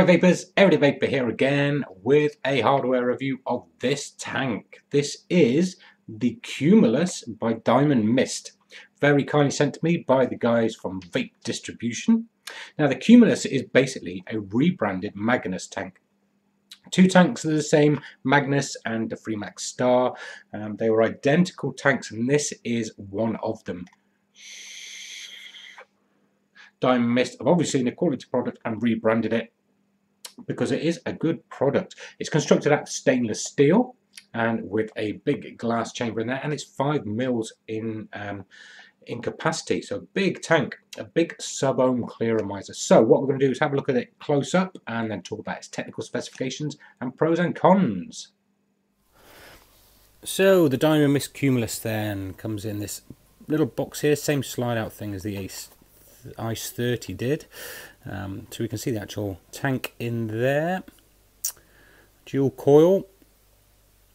Vapers, Everyday Vaper here again with a hardware review of this tank. This is the Cumulus by Diamond Mist. Very kindly sent to me by the guys from Vape Distribution. Now the Cumulus is basically a rebranded Maganus tank. Two tanks are the same, Magnus and the Freemax Star. They were identical tanks and this is one of them. Diamond Mist have obviously seen a quality product and rebranded it, because it is a good product. It's constructed out of stainless steel and with a big glass chamber in there, and it's 5 mils in capacity, so a big tank, a big sub-ohm clearomiser. So what we're going to do is have a look at it close up and then talk about its technical specifications and pros and cons. So the Diamond Mist Cumulus then comes in this little box here, same slide out thing as the Ice 30 did. So we can see the actual tank in there, dual coil,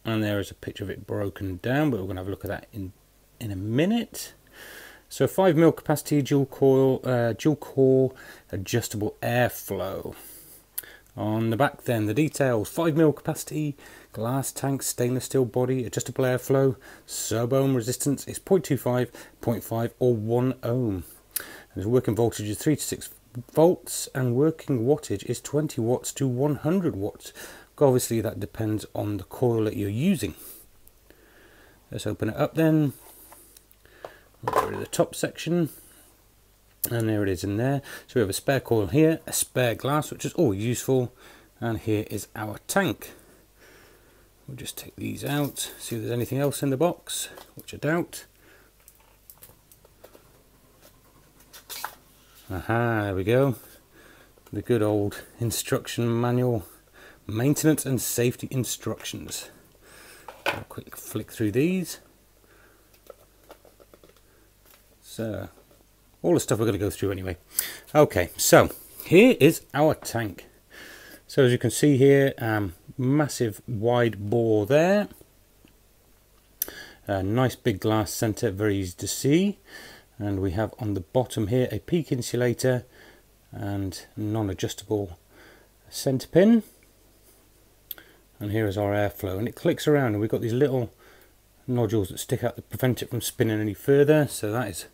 and there is a picture of it broken down, but we're going to have a look at that in a minute. So 5 mil capacity, dual core, adjustable airflow. On the back then, the details: 5 mil capacity, glass tank, stainless steel body, adjustable airflow, sub-ohm resistance is 0.25, 0.5 or 1 ohm. There's working voltage is 3 to 6 volts and working wattage is 20 watts to 100 watts. Obviously that depends on the coil that you're using. Let's open it up then. We'll get rid of the top section, and there it is in there. So we have a spare coil here, a spare glass, which is always useful, and here is our tank. We'll just take these out, see if there's anything else in the box, which I doubt. Aha, there we go. The good old instruction manual, maintenance and safety instructions. I'll quickly flick through these. So, all the stuff we're going to go through anyway. Okay, so here is our tank. So as you can see here, massive wide bore there. A nice big glass center, very easy to see. And we have on the bottom here a peak insulator and non-adjustable center pin. And here is our airflow, and it clicks around, and we've got these little nodules that stick out to prevent it from spinning any further. So that is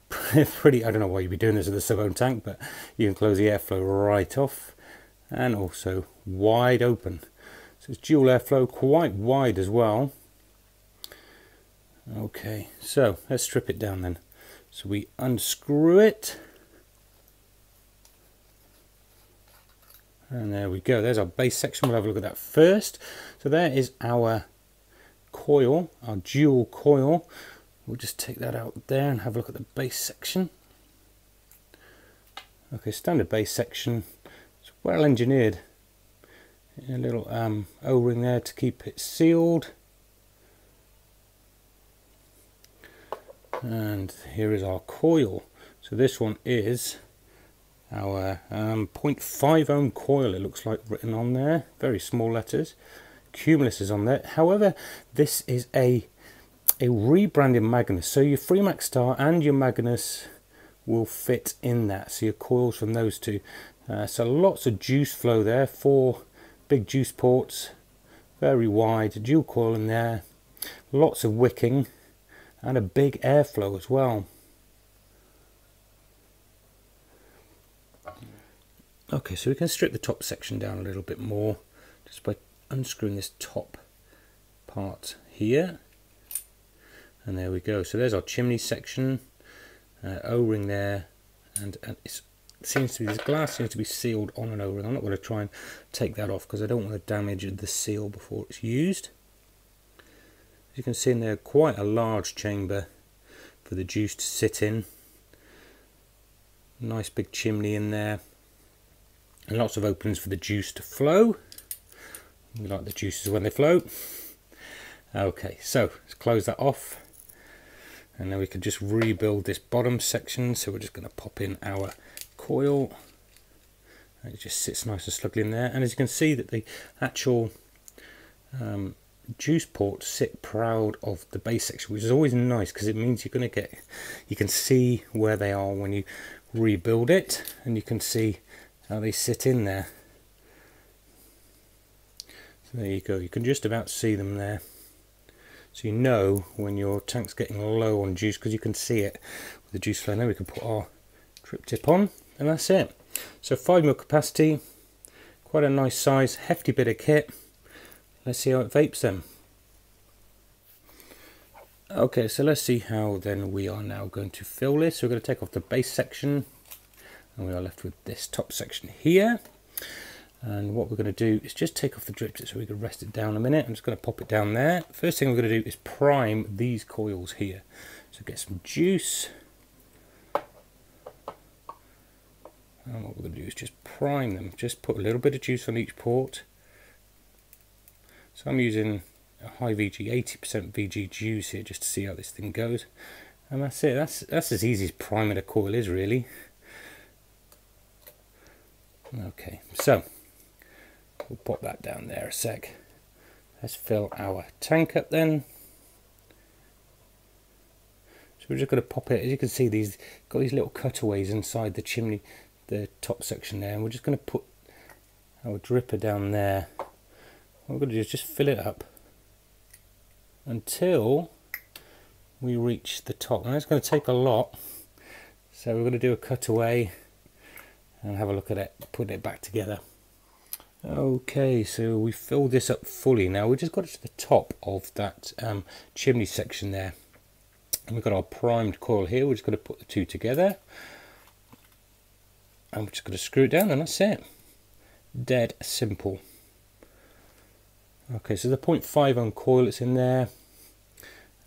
pretty, I don't know why you'd be doing this with a sub-ohm tank, but you can close the airflow right off, and also wide open. So it's dual airflow, quite wide as well. Okay, so let's strip it down then. So we unscrew it, and there we go. There's our base section. We'll have a look at that first. So there is our coil, our dual coil. We'll just take that out there and have a look at the base section. Okay, standard base section. It's well engineered. A little O-ring there to keep it sealed. And here is our coil. So this one is our 0.5 ohm coil, it looks like, written on there, very small letters. Cumulus is on there. However, this is a rebranded Magnus, so your Freemax Star and your Magnus will fit in that, so your coils from those two. So lots of juice flow there, 4 big juice ports, very wide, dual coil in there, lots of wicking, and a big airflow as well. Okay, so we can strip the top section down a little bit more just by unscrewing this top part here. And there we go. So there's our chimney section, O-ring there, and it seems to be, this glass seems to be sealed on an O-ring. I'm not going to try and take that off because I don't want to damage the seal before it's used. You can see in there quite a large chamber for the juice to sit in. Nice big chimney in there, and lots of openings for the juice to flow. We like the juices when they flow. Okay, so let's close that off, and then we can just rebuild this bottom section. So we're just going to pop in our coil, and it just sits nice and snugly in there. And as you can see, that the actual juice ports sit proud of the base section, which is always nice because it means you're going to get, you can see where they are when you rebuild it, and you can see how they sit in there. So there you go, you can just about see them there. So you know when your tank's getting low on juice, because you can see it with the juice flow. Now we can put our drip tip on, and that's it. So 5ml capacity, quite a nice size, hefty bit of kit. Let's see how it vapes then. Okay, so let's see how then we are now going to fill this. So we're going to take off the base section, and we are left with this top section here. And what we're going to do is just take off the drip tip so we can rest it down a minute. I'm just going to pop it down there. First thing we're going to do is prime these coils here. So get some juice. And what we're going to do is just prime them. Just put a little bit of juice on each port. So I'm using a high VG, 80% VG juice here, just to see how this thing goes. And that's it. That's as easy as priming a coil is, really. Okay, so we'll pop that down there a sec. Let's fill our tank up then. So we're just going to pop it. As you can see, these got these little cutaways inside the chimney, the top section there, and we're just going to put our dripper down there. What we're going to do is just fill it up until we reach the top. Now it's going to take a lot, so we're going to do a cutaway and have a look at it, put it back together. Okay, so we filled this up fully. Now we just got it to the top of that chimney section there, and we've got our primed coil here. We're just going to put the two together, and we're just going to screw it down, and that's it. Dead simple. Okay, so the 0.5 ohm coil that's in there,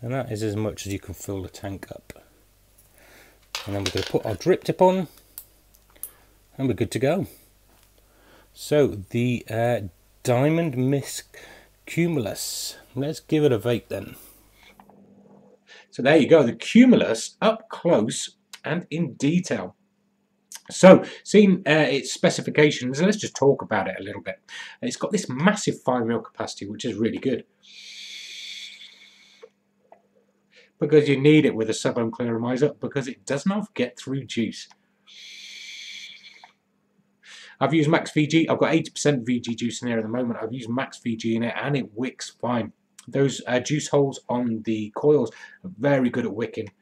and that is as much as you can fill the tank up. And then we're going to put our drip tip on, and we're good to go. So the Diamond Mist Cumulus, let's give it a vape then. So there you go, the Cumulus up close and in detail. So seeing its specifications, let's just talk about it a little bit. It's got this massive 5ml capacity, which is really good, because you need it with a sub-ohm clearomiser, because it does not get through juice. I've used max VG. I've got 80% VG juice in there at the moment. I've used max VG in it, and it wicks fine. Those juice holes on the coils are very good at wicking.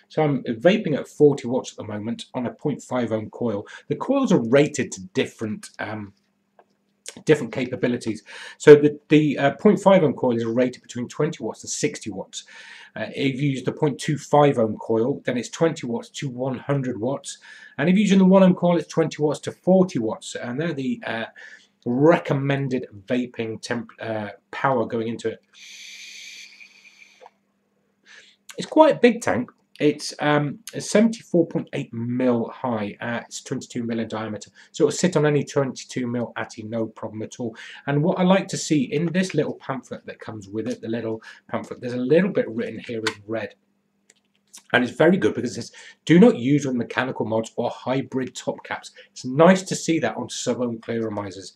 So I'm vaping at 40 watts at the moment on a 0.5 ohm coil. The coils are rated to different capabilities. So the 0.5 ohm coil is rated between 20 watts and 60 watts. If you use the 0.25 ohm coil, then it's 20 watts to 100 watts. And if you're using the 1 ohm coil, it's 20 watts to 40 watts. And they're the recommended vaping power going into it. It's quite a big tank. It's 74.8 mil high, it's 22 mil in diameter, so it'll sit on any 22 mil atty, no problem at all. And what I like to see in this little pamphlet that comes with it, the little pamphlet, there's a little bit written here in red, and it's very good because it says do not use with mechanical mods or hybrid top caps. It's nice to see that on sub-ohm clearomisers,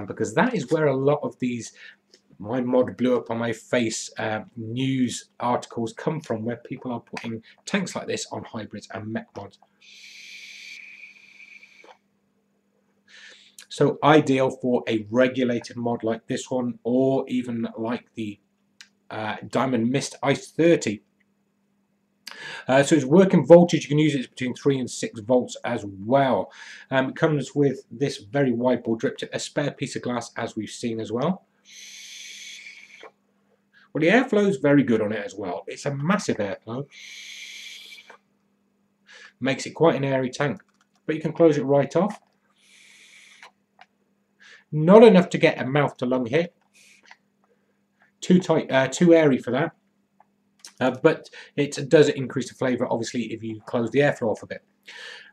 because that is where a lot of these "my mod blew up on my face" news articles come from, where people are putting tanks like this on hybrids and mech mods. So ideal for a regulated mod like this one, or even like the Diamond Mist Ice 30. So its working voltage, you can use it between 3 and 6 volts as well. It comes with this very wide bore drip tip, a spare piece of glass as we've seen as well. Well, the airflow is very good on it as well. It's a massive airflow. Makes it quite an airy tank. But you can close it right off. Not enough to get a mouth to lung hit. Too tight, too airy for that. But it does increase the flavour, obviously, if you close the airflow off a bit.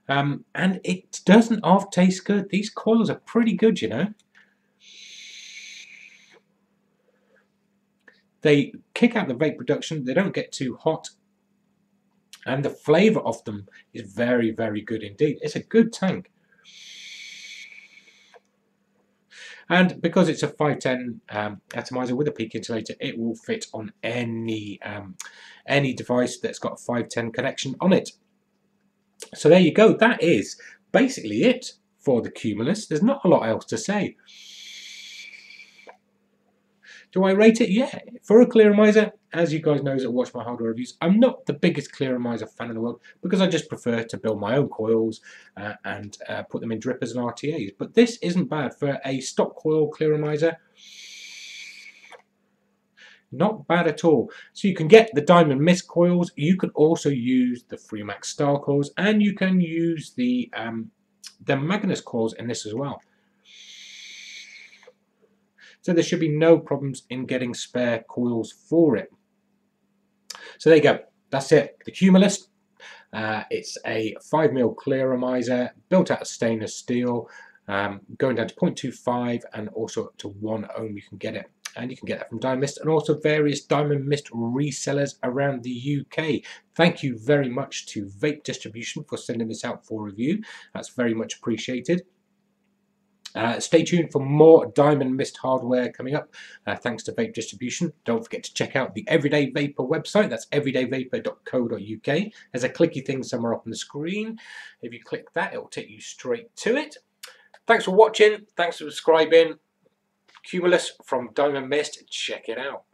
And it doesn't half taste good. These coils are pretty good, you know. They kick out the vape production, they don't get too hot, and the flavour of them is very, very good indeed. It's a good tank. And because it's a 510 atomizer with a peak insulator, it will fit on any device that's got a 510 connection on it. So there you go. That is basically it for the Cumulus. There's not a lot else to say. Do I rate it? Yeah. For a Clearomiser, as you guys know that watch my hardware reviews, I'm not the biggest Clearomiser fan in the world because I just prefer to build my own coils and put them in drippers and RTAs. But this isn't bad for a stock coil Clearomiser. Not bad at all. So you can get the Diamond Mist coils. You can also use the Freemax Star coils, and you can use the Maganus coils in this as well. So there should be no problems in getting spare coils for it. So there you go. That's it. The Cumulus. It's a 5mm Clearomiser built out of stainless steel, going down to 0.25 and also up to 1 ohm. You can get it. And you can get that from Diamond Mist and also various Diamond Mist resellers around the UK. Thank you very much to Vape Distribution for sending this out for review. That's very much appreciated. Stay tuned for more Diamond Mist hardware coming up, thanks to Vape Distribution. Don't forget to check out the Everyday Vaper website. That's everydayvaper.co.uk. There's a clicky thing somewhere up on the screen. If you click that, it will take you straight to it. Thanks for watching. Thanks for subscribing. Cumulus from Diamond Mist. Check it out.